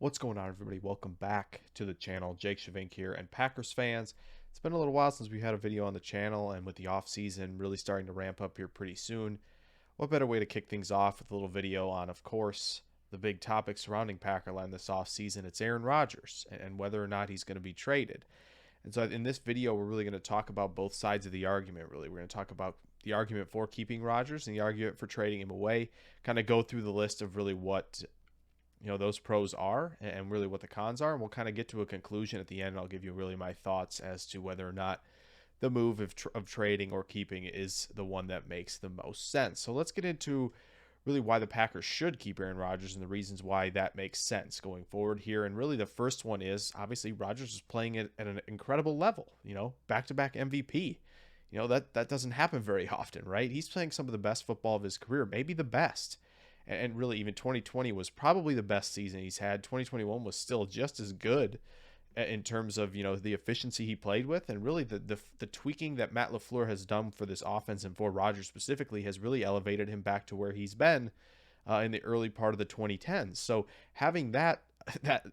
What's going on, everybody? Welcome back to the channel. Jake Shavink here, and Packers fans. It's been a little while since we had a video on the channel, and with the offseason really starting to ramp up here pretty soon, what better way to kick things off with a little video on, of course, the big topic surrounding Packerland this offseason. It's Aaron Rodgers and whether or not he's going to be traded. And so in this video, we're really going to talk about both sides of the argument, really. We're going to talk about the argument for keeping Rodgers and the argument for trading him away, kind of go through the list of really what those pros are and really what the cons are, and we'll kind of get to a conclusion at the end. I'll give you really my thoughts as to whether or not the move of trading or keeping is the one that makes the most sense. So let's get into really why the Packers should keep Aaron Rodgers and the reasons why that makes sense going forward here. And really the first one is obviously Rodgers is playing at an incredible level, back-to-back MVP. That doesn't happen very often, right? He's playing some of the best football of his career, maybe the best. And really, even 2020 was probably the best season he's had. 2021 was still just as good in terms of, the efficiency he played with. And really the tweaking that Matt LaFleur has done for this offense and for Rodgers specifically has really elevated him back to where he's been in the early part of the 2010s. So having that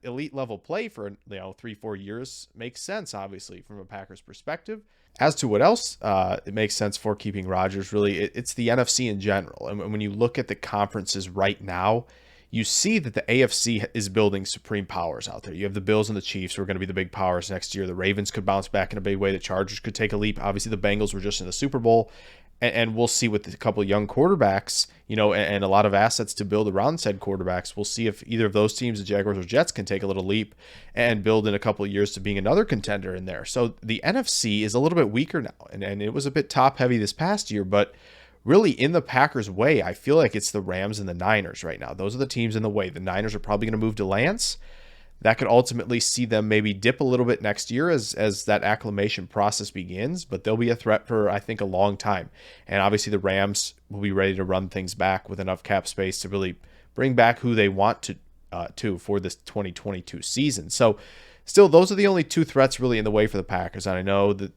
elite level play for 3-4 years makes sense, obviously, from a Packers perspective. As to what else it makes sense for keeping Rodgers, really, it's the NFC in general. And when you look at the conferences right now, you see that the AFC is building supreme powers out there. You have the Bills and the Chiefs who are going to be the big powers next year. The Ravens could bounce back in a big way. The Chargers could take a leap. Obviously, the Bengals were just in the Super Bowl. And we'll see with a couple of young quarterbacks, and a lot of assets to build around said quarterbacks. We'll see if either of those teams, the Jaguars or Jets, can take a little leap and build in a couple of years to being another contender in there. So the NFC is a little bit weaker now, and it was a bit top heavy this past year, but really in the Packers' way, I feel like it's the Rams and the Niners right now. Those are the teams in the way. The Niners are probably going to move to Lance. That could ultimately see them maybe dip a little bit next year as that acclimation process begins, but they'll be a threat for, I think, a long time. And obviously the Rams will be ready to run things back with enough cap space to really bring back who they want to for this 2022 season. So still, those are the only two threats really in the way for the Packers. And I know that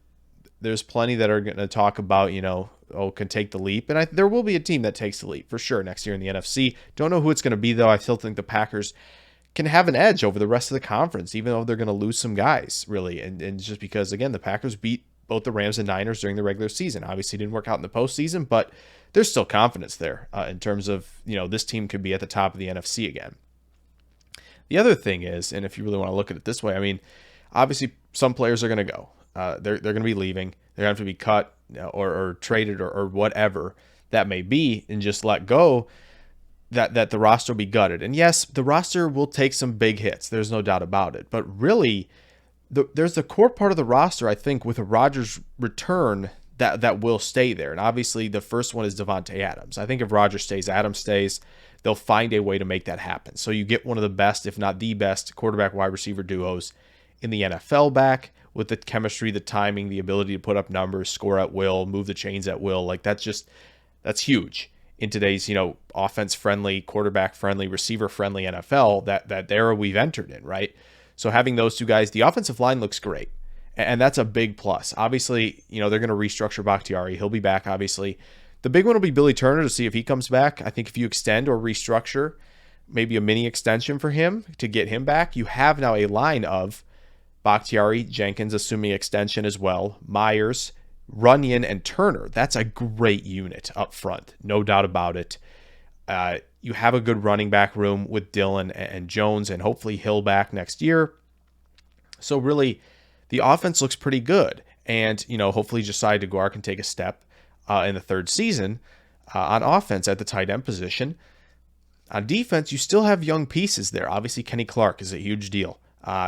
there's plenty that are going to talk about, can take the leap. And there will be a team that takes the leap for sure next year in the NFC. Don't know who it's going to be, though. I still think the Packers can have an edge over the rest of the conference, even though they're going to lose some guys, really. And just because, again, the Packers beat both the Rams and Niners during the regular season. Obviously, didn't work out in the postseason, but there's still confidence there in terms of, this team could be at the top of the NFC again. The other thing is, and if you really want to look at it this way, obviously some players are going to go. They're going to be leaving. They're going to have to be cut or traded or whatever that may be and just let go. That the roster will be gutted. And yes, the roster will take some big hits. There's no doubt about it. But really, there's the core part of the roster, I think, with a Rodgers return that will stay there. And obviously, the first one is Davante Adams. I think if Rodgers stays, Adams stays, they'll find a way to make that happen. So you get one of the best, if not the best, quarterback wide receiver duos in the NFL back with the chemistry, the timing, the ability to put up numbers, score at will, move the chains at will. Like that's huge in today's, offense-friendly, quarterback-friendly, receiver-friendly NFL that era we've entered in, right? So having those two guys, the offensive line looks great, and that's a big plus. Obviously, they're going to restructure Bakhtiari. He'll be back, obviously. The big one will be Billy Turner to see if he comes back. I think if you extend or restructure, maybe a mini extension for him to get him back, you have now a line of Bakhtiari, Jenkins, assuming extension as well, Myers, Runyon, and Turner. That's a great unit up front, no doubt about it. You have a good running back room with Dillon and Jones, and hopefully Hill back next year. So really, the offense looks pretty good. And, hopefully Josiah DeGuara can take a step in the third season on offense at the tight end position. On defense, you still have young pieces there. Obviously, Kenny Clark is a huge deal.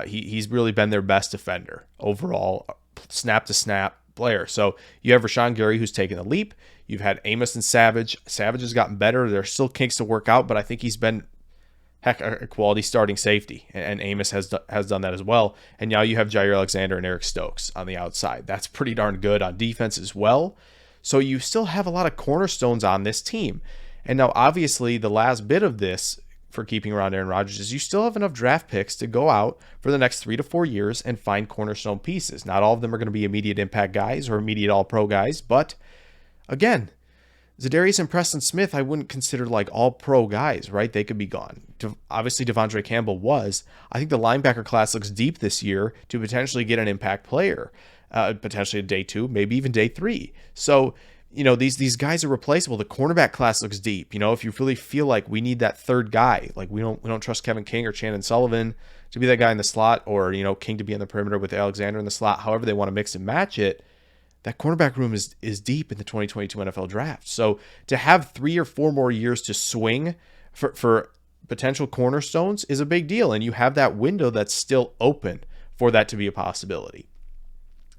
He's really been their best defender overall, snap-to-snap player. So you have Rashawn Gary, who's taken a leap. You've had Amos and Savage. Savage has gotten better. There's still kinks to work out, but I think he's been a quality starting safety, and Amos has done that as well. And now you have Jair Alexander and Eric Stokes on the outside. That's pretty darn good on defense as well. So you still have a lot of cornerstones on this team. And now, obviously, the last bit of this for keeping around Aaron Rodgers is you still have enough draft picks to go out for the next 3 to 4 years and find cornerstone pieces. Not all of them are going to be immediate impact guys or immediate all-pro guys, but again, Za'Darius and Preston Smith, I wouldn't consider like all pro guys, right? They could be gone. Obviously, Devondre Campbell was. I think the linebacker class looks deep this year to potentially get an impact player, potentially day 2, maybe even day 3. So, these guys are replaceable. The cornerback class looks deep. If you really feel like we need that third guy, like we don't trust Kevin King or Shannon Sullivan to be that guy in the slot, or King to be on the perimeter with Alexander in the slot. However they want to mix and match it. That cornerback room is deep in the 2022 NFL draft. So to have 3 or 4 more years to swing for potential cornerstones is a big deal. And you have that window that's still open for that to be a possibility.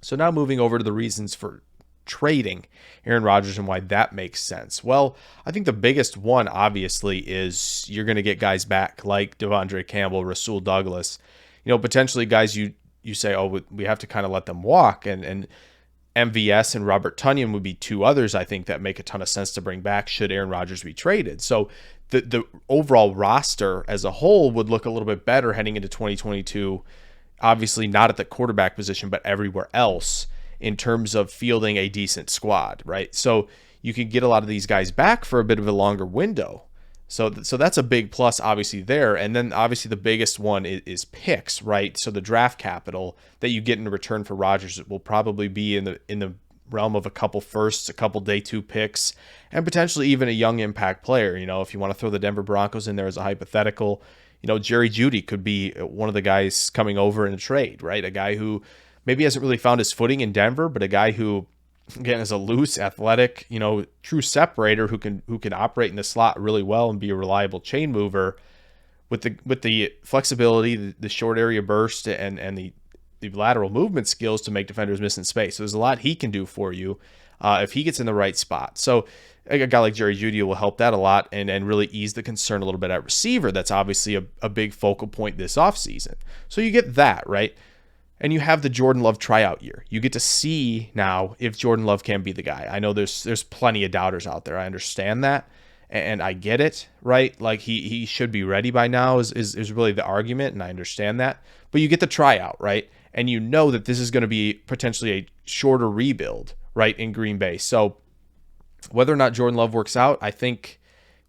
So now moving over to the reasons for trading Aaron Rodgers and why that makes sense. Well, I think the biggest one, obviously, is you're going to get guys back like Devondre Campbell, Rasul Douglas, potentially guys you say, oh, we have to kind of let them walk. And MVS and Robert Tonyan would be 2 others, I think, that make a ton of sense to bring back should Aaron Rodgers be traded. So the overall roster as a whole would look a little bit better heading into 2022, obviously not at the quarterback position, but everywhere else in terms of fielding a decent squad, right? So you can get a lot of these guys back for a bit of a longer window. So that's a big plus, obviously, there. And then, obviously, the biggest one is picks, right? So the draft capital that you get in return for Rodgers will probably be in the realm of a couple firsts, a couple day 2 picks, and potentially even a young impact player. If you want to throw the Denver Broncos in there as a hypothetical, Jerry Jeudy could be one of the guys coming over in a trade, right? A guy who maybe hasn't really found his footing in Denver, but a guy who, again, is a loose, athletic, true separator who can operate in the slot really well and be a reliable chain mover with the flexibility, the short area burst, and the lateral movement skills to make defenders miss in space. So there's a lot he can do for you if he gets in the right spot. So a guy like Jerry Jeudy will help that a lot and really ease the concern a little bit at receiver. That's obviously a big focal point this offseason. So you get that, right? And you have the Jordan Love tryout year. You get to see now if Jordan Love can be the guy. I know there's plenty of doubters out there. I understand that, and I get it, right? Like he should be ready by now is really the argument, and I understand that. But you get the tryout, right? And you know that this is going to be potentially a shorter rebuild, right, in Green Bay. So whether or not Jordan Love works out, I think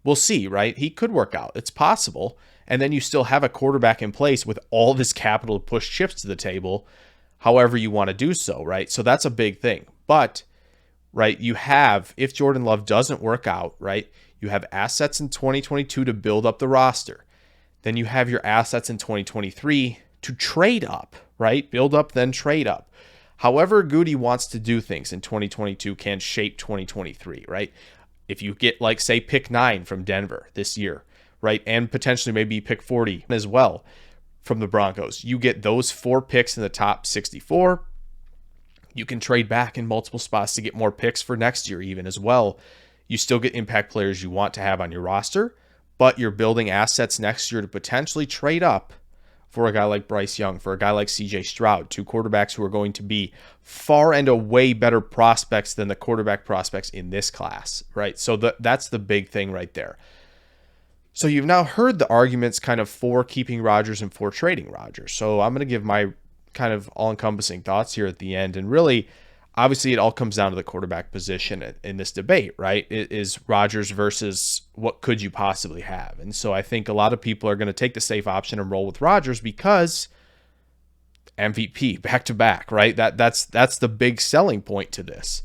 we'll see, right? He could work out. It's possible. And then you still have a quarterback in place with all this capital to push chips to the table, however you want to do so, right? So that's a big thing. But, right, you have, if Jordan Love doesn't work out, right, you have assets in 2022 to build up the roster. Then you have your assets in 2023 to trade up, right? Build up, then trade up. However Goody wants to do things in 2022 can shape 2023, right? If you get, like, say, pick 9 from Denver this year, right, and potentially maybe pick 40 as well from the Broncos, you get those 4 picks in the top 64. You can trade back in multiple spots to get more picks for next year even as well. You still get impact players you want to have on your roster, but you're building assets next year to potentially trade up for a guy like Bryce Young, for a guy like CJ Stroud, 2 quarterbacks who are going to be far and away better prospects than the quarterback prospects in this class, right? So that's the big thing right there. So you've now heard the arguments kind of for keeping Rodgers and for trading Rodgers. So I'm going to give my kind of all-encompassing thoughts here at the end. And really, obviously, it all comes down to the quarterback position in this debate, right? It is Rodgers versus what could you possibly have. And so I think a lot of people are going to take the safe option and roll with Rodgers because MVP back-to-back, right? That's the big selling point to this.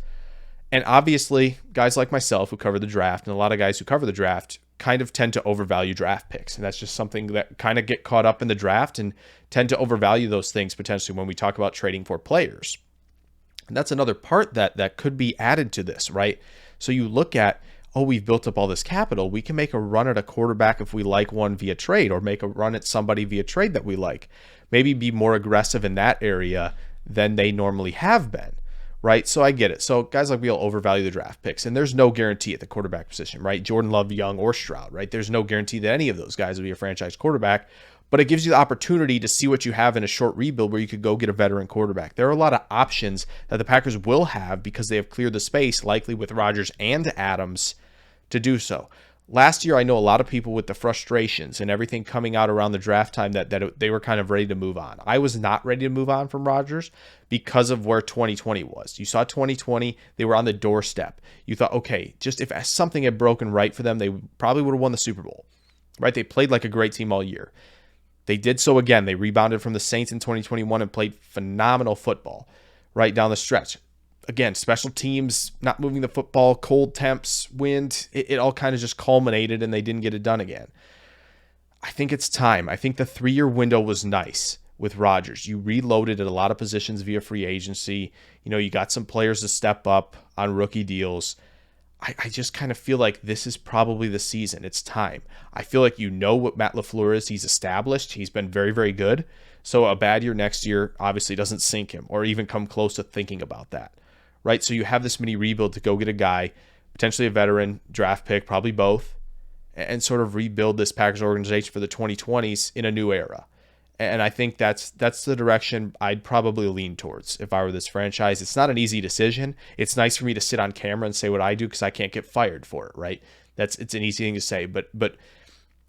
And obviously, guys like myself who cover the draft and a lot of guys who cover the draft kind of tend to overvalue draft picks. And that's just something that kind of get caught up in the draft and tend to overvalue those things potentially when we talk about trading for players. And that's another part that could be added to this, right? So you look at, oh, we've built up all this capital. We can make a run at a quarterback if we like one via trade, or make a run at somebody via trade that we like. Maybe be more aggressive in that area than they normally have been. Right? So I get it. So guys like me will overvalue the draft picks, and there's no guarantee at the quarterback position, right? Jordan Love, Young, or Stroud, right? There's no guarantee that any of those guys will be a franchise quarterback, but it gives you the opportunity to see what you have in a short rebuild where you could go get a veteran quarterback. There are a lot of options that the Packers will have because they have cleared the space, likely with Rodgers and Adams, to do so. last year, I know a lot of people with the frustrations and everything coming out around the draft time that they were kind of ready to move on. I was not ready to move on from Rodgers because of where 2020 was. You saw 2020, they were on the doorstep. You thought, okay, just if something had broken right for them, they probably would have won the Super Bowl, right? They played like a great team all year. They did so again. They rebounded from the Saints in 2021 and played phenomenal football right down the stretch. Again, special teams, not moving the football, cold temps, wind, it all kind of just culminated and they didn't get it done again. I think it's time. I think the 3-year window was nice with Rodgers. You reloaded at a lot of positions via free agency. You got some players to step up on rookie deals. I just kind of feel like this is probably the season. It's time. I feel like what Matt LaFleur is. He's established. He's been very, very good. So a bad year next year obviously doesn't sink him or even come close to thinking about that, right? So you have this mini rebuild to go get a guy, potentially a veteran, draft pick, probably both, and sort of rebuild this Packers organization for the 2020s in a new era. And I think that's the direction I'd probably lean towards if I were this franchise. It's not an easy decision. It's nice for me to sit on camera and say what I do because I can't get fired for it, right? It's an easy thing to say. But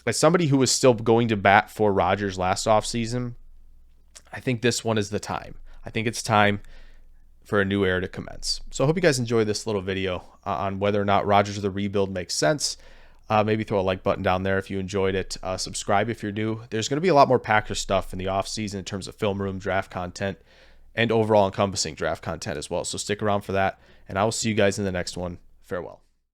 as somebody who was still going to bat for Rodgers last offseason, I think this one is the time. I think it's time for a new era to commence. So I hope you guys enjoyed this little video on whether or not Rodgers or the rebuild makes sense. Maybe throw a like button down there if you enjoyed it. Subscribe if you're new. There's going to be a lot more Packers stuff in the offseason in terms of film room, draft content, and overall encompassing draft content as well. So stick around for that, and I will see you guys in the next one. Farewell.